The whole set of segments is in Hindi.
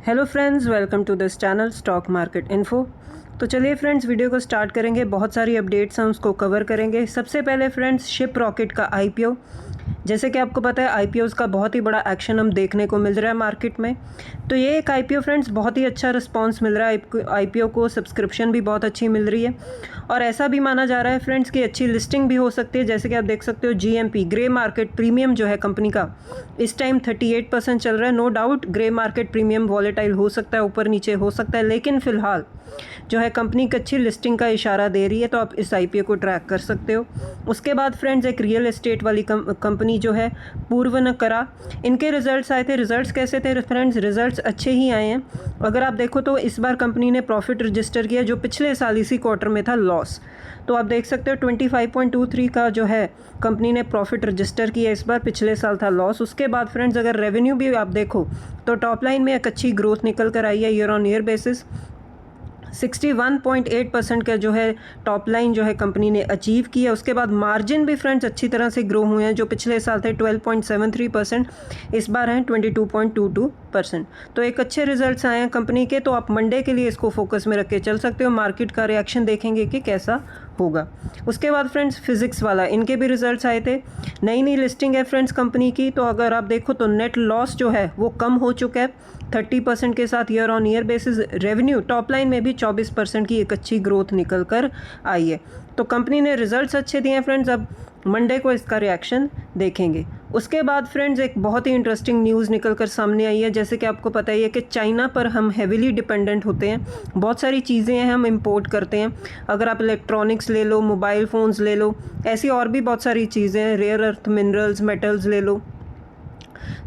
Hello friends, welcome to this channel stock market info. तो चलिए फ्रेंड्स, वीडियो को स्टार्ट करेंगे। बहुत सारी अपडेट्स हैं, उसको कवर करेंगे। सबसे पहले फ्रेंड्स, शिप रॉकेट का आईपीओ। जैसे कि आपको पता है, आईपीओ का बहुत ही बड़ा एक्शन हम देखने को मिल रहा है मार्केट में। तो ये एक आईपीओ फ्रेंड्स, बहुत ही अच्छा रिस्पांस मिल रहा है आईपीओ को। सब्सक्रिप्शन भी बहुत अच्छी मिल रही है और ऐसा भी माना जा रहा है फ्रेंड्स कि अच्छी लिस्टिंग भी हो सकती है। जैसे कि आप देख सकते हो, जीएमपी ग्रे मार्केट प्रीमियम जो है कंपनी का, इस टाइम 38% चल रहा है। No doubt grey market premium volatile हो सकता है, ऊपर नीचे हो सकता है, लेकिन फिलहाल जो है कंपनी की अच्छी लिस्टिंग का इशारा दे रही है। तो आप इस आईपीओ को ट्रैक कर सकते हो। उसके बाद फ्रेंड्स, एक रियल एस्टेट वाली कंपनी जो है पूर्वनकरा, इनके रिजल्ट्स आए थे। रिजल्ट्स कैसे थे फ्रेंड्स? रिजल्ट्स अच्छे ही आए हैं। अगर आप देखो तो इस बार कंपनी ने प्रॉफिट रजिस्टर किया, जो पिछले साल इसी क्वार्टर में था लॉस। तो आप देख सकते हो 25.23 का जो है कंपनी ने प्रॉफिट रजिस्टर किया इस बार, पिछले साल था लॉस। उसके बाद फ्रेंड्स, अगर रेवेन्यू भी आप देखो तो टॉप लाइन में एक अच्छी ग्रोथ निकल कर आई है ईयर ऑन ईयर बेसिस। 61.8% का जो है टॉप लाइन जो है कंपनी ने अचीव किया। उसके बाद मार्जिन भी फ्रेंड्स अच्छी तरह से ग्रो हुए हैं, जो पिछले साल थे 12.73%, इस बार हैं 22.22%। तो एक अच्छे रिजल्ट्स आए हैं कंपनी के। तो आप मंडे के लिए इसको फोकस में रख के चल सकते हो। मार्केट का रिएक्शन देखेंगे कि कैसा होगा। उसके बाद फ्रेंड्स, फिजिक्स वाला, इनके भी रिजल्ट्स आए थे। नई लिस्टिंग है फ्रेंड्स कंपनी की। तो अगर आप देखो तो नेट लॉस जो है वो कम हो चुका है 30% के साथ year on year basis. Revenue top line में भी 24% की एक अच्छी ग्रोथ निकल कर आई है। तो कंपनी ने रिजल्ट्स अच्छे दिए हैं फ्रेंड्स। अब मंडे को इसका रिएक्शन देखेंगे। उसके बाद फ्रेंड्स, एक बहुत ही इंटरेस्टिंग न्यूज़ निकल कर सामने आई है। जैसे कि आपको पता ही है कि चाइना पर हम हेविली डिपेंडेंट होते हैं। बहुत सारी चीज़ें हैं हम इंपोर्ट करते हैं। अगर आप इलेक्ट्रॉनिक्स ले लो, मोबाइल फ़ोन्स ले लो, ऐसी और भी बहुत सारी चीज़ें हैं, रेयर अर्थ मिनरल्स, मेटल्स ले लो।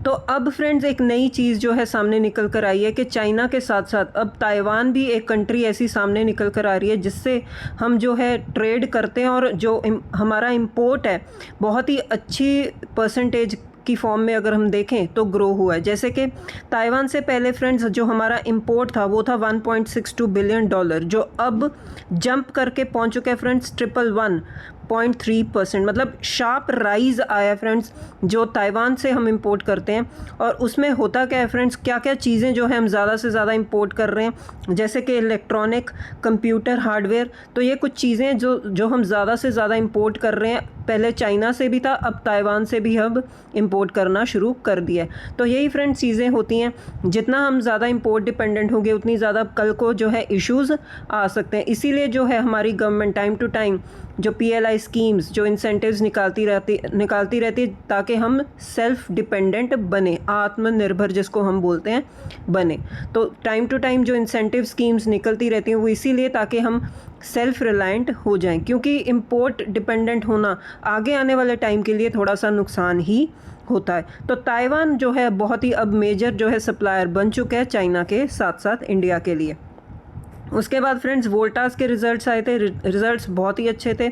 तो अब फ्रेंड्स, एक नई चीज़ जो है सामने निकल कर आई है कि चाइना के साथ साथ अब ताइवान भी एक कंट्री ऐसी सामने निकल कर आ रही है जिससे हम जो है ट्रेड करते हैं, और जो हमारा इंपोर्ट है बहुत ही अच्छी परसेंटेज की फॉर्म में अगर हम देखें तो ग्रो हुआ है। जैसे कि ताइवान से पहले फ्रेंड्स जो हमारा इंपोर्ट था वो था $1.62 बिलियन, जो अब जंप करके पहुंच चुका है फ्रेंड्स 111.3%। मतलब शार्प राइज आया फ्रेंड्स जो ताइवान से हम इंपोर्ट करते हैं। और उसमें होता क्या है फ्रेंड्स, क्या क्या चीज़ें जो है हम ज़्यादा से ज़्यादा इंपोर्ट कर रहे हैं, जैसे कि इलेक्ट्रॉनिक, कंप्यूटर, हार्डवेयर। तो ये कुछ चीज़ें जो हम ज़्यादा से ज़्यादा इंपोर्ट कर रहे हैं। पहले चाइना से भी था, अब ताइवान से भी अब इंपोर्ट करना शुरू कर दिया है। तो यही फ्रेंड्स चीज़ें होती हैं, जितना हम ज़्यादा इंपोर्ट डिपेंडेंट होंगे उतनी ज़्यादा कल को जो है इश्यूज़ आ सकते हैं। इसीलिए जो है हमारी गवर्नमेंट टाइम टू टाइम जो पीएलआई स्कीम्स, जो इंसेंटिव्स निकालती रहती है ताकि हम सेल्फ डिपेंडेंट बने, आत्मनिर्भर जिसको हम बोलते हैं, बने। तो टाइम टू टाइम जो इंसेंटिव स्कीम्स निकलती रहती हैं वो इसीलिए ताकि हम सेल्फ रिलायंट हो जाएं, क्योंकि इंपोर्ट डिपेंडेंट होना आगे आने वाले टाइम के लिए थोड़ा सा नुकसान ही होता है। तो ताइवान जो है बहुत ही अब मेजर जो है सप्लायर बन चुका है चाइना के साथ साथ इंडिया के लिए। उसके बाद फ्रेंड्स, वोल्टास के रिजल्ट्स आए थे। रिजल्ट्स बहुत ही अच्छे थे।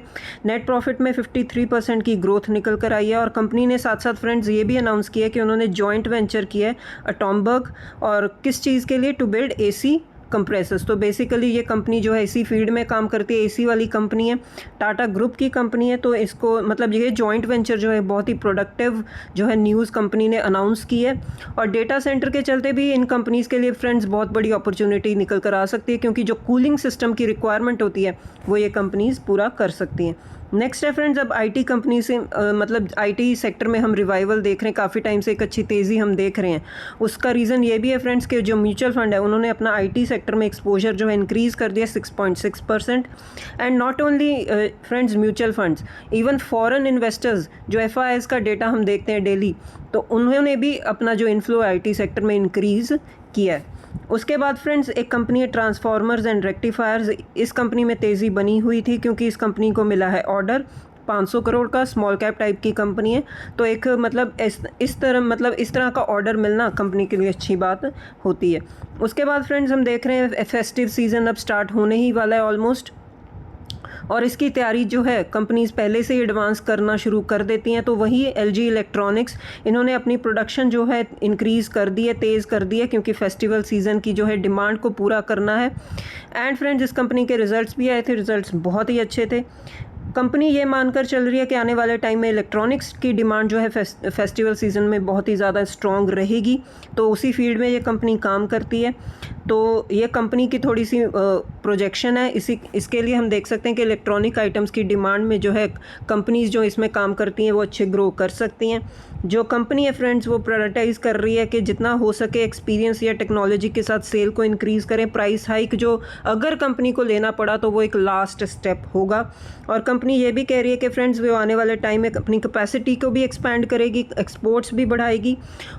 नेट प्रॉफिट में 53% की ग्रोथ निकल कर आई है। और कंपनी ने साथ साथ फ्रेंड्स ये भी अनाउंस किया कि उन्होंने जॉइंट वेंचर किया है अटॉमबर्ग, और किस चीज़ के लिए? To build AC compressors. तो बेसिकली ये कंपनी जो है इसी फील्ड में काम करती है, एसी वाली कंपनी है, टाटा ग्रुप की कंपनी है। तो इसको मतलब ये जॉइंट वेंचर जो है बहुत ही प्रोडक्टिव जो है न्यूज़ कंपनी ने अनाउंस की है। और डेटा सेंटर के चलते भी इन कंपनीज़ के लिए फ्रेंड्स बहुत बड़ी अपॉर्चुनिटी निकल कर आ सकती है, क्योंकि जो कूलिंग सिस्टम की रिक्वायरमेंट होती है वो ये कंपनीज़ पूरा कर सकती हैं। नेक्स्ट है फ्रेंड्स, अब आईटी कंपनी से मतलब आईटी सेक्टर में हम रिवाइवल देख रहे हैं। काफ़ी टाइम से एक अच्छी तेज़ी हम देख रहे हैं। उसका रीज़न ये भी है फ्रेंड्स कि जो म्यूचुअल फंड है उन्होंने अपना आईटी सेक्टर में एक्सपोजर जो है इंक्रीज़ कर दिया 6.6%। And not only friends mutual funds, even foreign investors, जो एफआईआईज़ का डेटा हम देखते हैं डेली, तो उन्होंने भी अपना जो इन्फ्लो आईटी सेक्टर में इंक्रीज़ किया है। उसके बाद फ्रेंड्स, एक कंपनी है ट्रांसफार्मर्स एंड रेक्टिफायर्स। इस कंपनी में तेज़ी बनी हुई थी क्योंकि इस कंपनी को मिला है ऑर्डर 500 करोड़ का। स्मॉल कैप टाइप की कंपनी है। तो एक मतलब इस तरह का ऑर्डर मिलना कंपनी के लिए अच्छी बात होती है। उसके बाद फ्रेंड्स, हम देख रहे हैं फेस्टिव सीज़न अब स्टार्ट होने ही वाला है ऑलमोस्ट, और इसकी तैयारी जो है कंपनीज पहले से ही एडवांस करना शुरू कर देती हैं। तो वही एलजी इलेक्ट्रॉनिक्स, इन्होंने अपनी प्रोडक्शन जो है इंक्रीज़ कर दी है, तेज़ कर दी है, क्योंकि फेस्टिवल सीज़न की जो है डिमांड को पूरा करना है। एंड फ्रेंड्स, इस कंपनी के रिजल्ट्स भी आए थे। रिजल्ट्स बहुत ही अच्छे थे। कंपनी ये मानकर चल रही है कि आने वाले टाइम में इलेक्ट्रॉनिक्स की डिमांड जो है फेस्टिवल सीज़न में बहुत ही ज़्यादा स्ट्रॉन्ग रहेगी, तो उसी फील्ड में ये कंपनी काम करती है। तो ये कंपनी की थोड़ी सी प्रोजेक्शन है। इसके लिए हम देख सकते हैं कि इलेक्ट्रॉनिक आइटम्स की डिमांड में जो है कंपनीज़ जो इसमें काम करती हैं वो अच्छे ग्रो कर सकती हैं। जो कंपनी है फ्रेंड्स वो प्रायोरिटाइज़ कर रही है कि जितना हो सके एक्सपीरियंस या टेक्नोलॉजी के साथ सेल को इंक्रीज़ करें। प्राइस हाइक जो अगर कंपनी को लेना पड़ा तो वो एक लास्ट स्टेप होगा। और कंपनी ये भी कह रही है कि फ्रेंड्स वो आने वाले टाइम में अपनी कैपेसिटी को भी एक्सपैंड करेगी, एक्सपोर्ट्स भी बढ़ाएगी।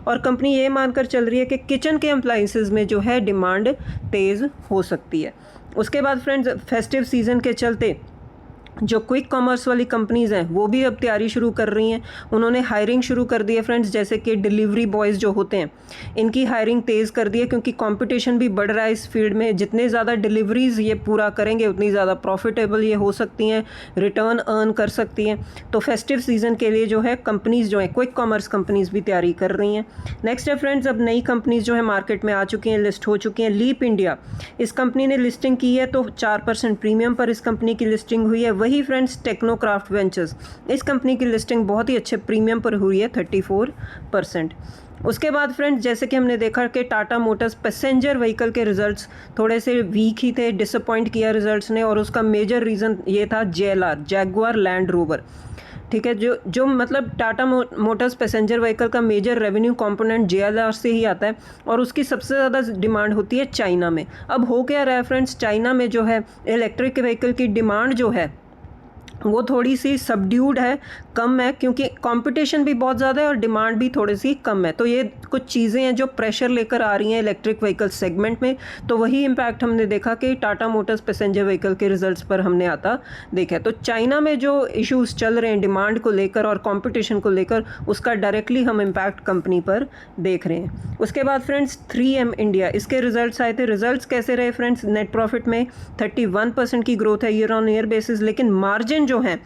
और कंपनी ये मानकर चल रही है कि किचन के अप्लाइंसेस में जो है डिमांड तेज़ हो सकती है। उसके बाद फ्रेंड्स फेस्टिव सीज़न के चलते जो क्विक कॉमर्स वाली कंपनीज़ हैं वो भी अब तैयारी शुरू कर रही हैं। उन्होंने हायरिंग शुरू कर दी है फ्रेंड्स, जैसे कि डिलीवरी बॉयज़ जो होते हैं इनकी हायरिंग तेज़ कर दी है, क्योंकि कंपटीशन भी बढ़ रहा है इस फील्ड में। जितने ज़्यादा डिलीवरीज़ ये पूरा करेंगे उतनी ज़्यादा प्रॉफिटेबल ये हो सकती हैं, रिटर्न अर्न कर सकती हैं। तो फेस्टिव सीज़न के लिए जो है कंपनीज़ जो हैं क्विक कॉमर्स कंपनीज़ भी तैयारी कर रही हैं। नेक्स्ट है फ्रेंड्स, अब नई कंपनीज़ जो है मार्केट में आ चुकी हैं, लिस्ट हो चुकी हैं। लीप इंडिया, इस कंपनी ने लिस्टिंग की है तो 4% प्रीमियम पर इस कंपनी की लिस्टिंग हुई है। वही फ्रेंड्स टेक्नोक्राफ्ट वेंचर्स, इस कंपनी की लिस्टिंग बहुत ही अच्छे प्रीमियम पर हुई है 34%। उसके बाद फ्रेंड्स जैसे कि हमने देखा कि टाटा मोटर्स पैसेंजर व्हीकल के रिजल्ट्स थोड़े से वीक ही थे, डिसअपॉइंट किया रिजल्ट्स ने, और उसका मेजर रीज़न ये था JLR, जैगुआर लैंड रोवर। ठीक है, जो मतलब टाटा मोटर्स पैसेंजर व्हीकल का मेजर रेवेन्यू कंपोनेंट JLR से ही आता है, और उसकी सबसे ज़्यादा डिमांड होती है चाइना में। अब हो क्या रहा है फ्रेंड्स, चाइना में जो है इलेक्ट्रिक व्हीकल की डिमांड जो है वो थोड़ी सी सबड्यूड है, कम है, क्योंकि कंपटीशन भी बहुत ज़्यादा है और डिमांड भी थोड़ी सी कम है। तो ये कुछ चीज़ें हैं जो प्रेशर लेकर आ रही हैं इलेक्ट्रिक व्हीकल सेगमेंट में। तो वही इम्पैक्ट हमने देखा कि टाटा मोटर्स पैसेंजर व्हीकल के रिजल्ट्स पर हमने आता देखा। तो चाइना में जो इश्यूज चल रहे हैं डिमांड को लेकर और कंपटीशन को लेकर, उसका डायरेक्टली हम इम्पैक्ट कंपनी पर देख रहे हैं। उसके बाद फ्रेंड्स 3M इंडिया, इसके रिजल्ट्स आए थे। रिजल्ट्स कैसे रहे फ्रेंड्स, नेट प्रॉफिट में 31% की ग्रोथ है ईयर ऑन ईयर बेसिस, लेकिन मार्जिन जो हैं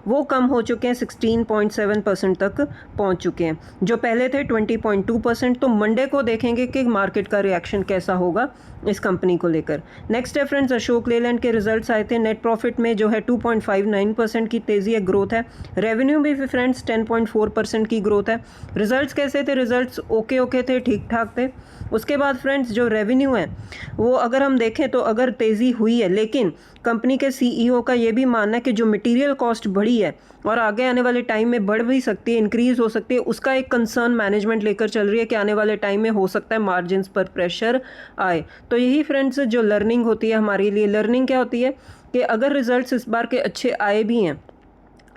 वो कम हो चुके हैं, 16.7% तक पहुंच चुके हैं, जो पहले थे 20.2%। तो मंडे को देखेंगे कि मार्केट का रिएक्शन कैसा होगा इस कंपनी को लेकर। नेक्स्ट है फ्रेंड्स अशोक लेलैंड के रिजल्ट्स आए थे। नेट प्रॉफिट में जो है 2.59% की तेज़ी है, ग्रोथ है। रेवेन्यू भी फ्रेंड्स 10.4% की ग्रोथ है। रिजल्ट्स कैसे थे, रिजल्ट्स ओके थे, ठीक ठाक थे। उसके बाद फ्रेंड्स जो रेवेन्यू है वो अगर हम देखें तो अगर तेज़ी हुई है, लेकिन कंपनी के CEO का ये भी मानना है कि जो मटेरियल कॉस्ट बढ़ी है और आगे आने वाले टाइम में बढ़ भी सकती है, इंक्रीज़ हो सकती है, उसका एक कंसर्न मैनेजमेंट लेकर चल रही है कि आने वाले टाइम में हो सकता है मार्जिन्स पर प्रेशर आए। तो यही फ्रेंड्स जो लर्निंग होती है हमारे लिए, लर्निंग क्या होती है कि अगर रिजल्ट्स इस बार के अच्छे आए भी हैं,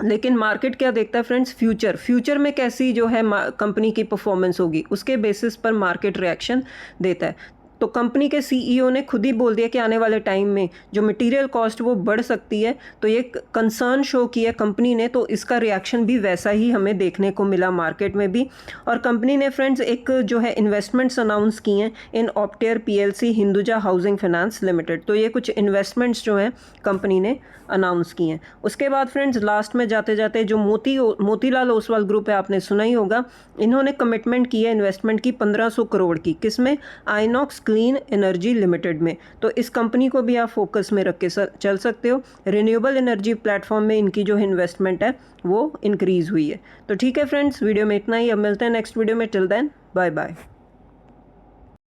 लेकिन मार्केट क्या देखता है फ्रेंड्स, फ्यूचर में कैसी जो है कंपनी की परफॉर्मेंस होगी, उसके बेसिस पर मार्केट रिएक्शन देता है। तो कंपनी के CEO ने खुद ही बोल दिया कि आने वाले टाइम में जो मटेरियल कॉस्ट वो बढ़ सकती है, तो ये कंसर्न शो किया कंपनी ने, तो इसका रिएक्शन भी वैसा ही हमें देखने को मिला मार्केट में भी। और कंपनी ने फ्रेंड्स एक जो है इन्वेस्टमेंट्स अनाउंस किए हैं इन ऑप्टेयर PLC Hinduja housing finance limited. तो ये कुछ इन्वेस्टमेंट्स जो हैं कंपनी ने अनाउंस किए हैं। उसके बाद फ्रेंड्स लास्ट में जाते जाते जो मोतीलाल ओसवाल ग्रुप है, आपने सुना ही होगा, इन्होंने कमिटमेंट की है इन्वेस्टमेंट की 1500 करोड़ की, किसमें, आइनॉक्स क्लीन एनर्जी लिमिटेड में। तो इस कंपनी को भी आप फोकस में रख के चल सकते हो। रिन्यूएबल एनर्जी प्लेटफॉर्म में इनकी जो इन्वेस्टमेंट है वो इंक्रीज़ हुई है। तो ठीक है फ्रेंड्स, वीडियो में इतना ही, अब मिलते हैं नेक्स्ट वीडियो में। Till then bye bye.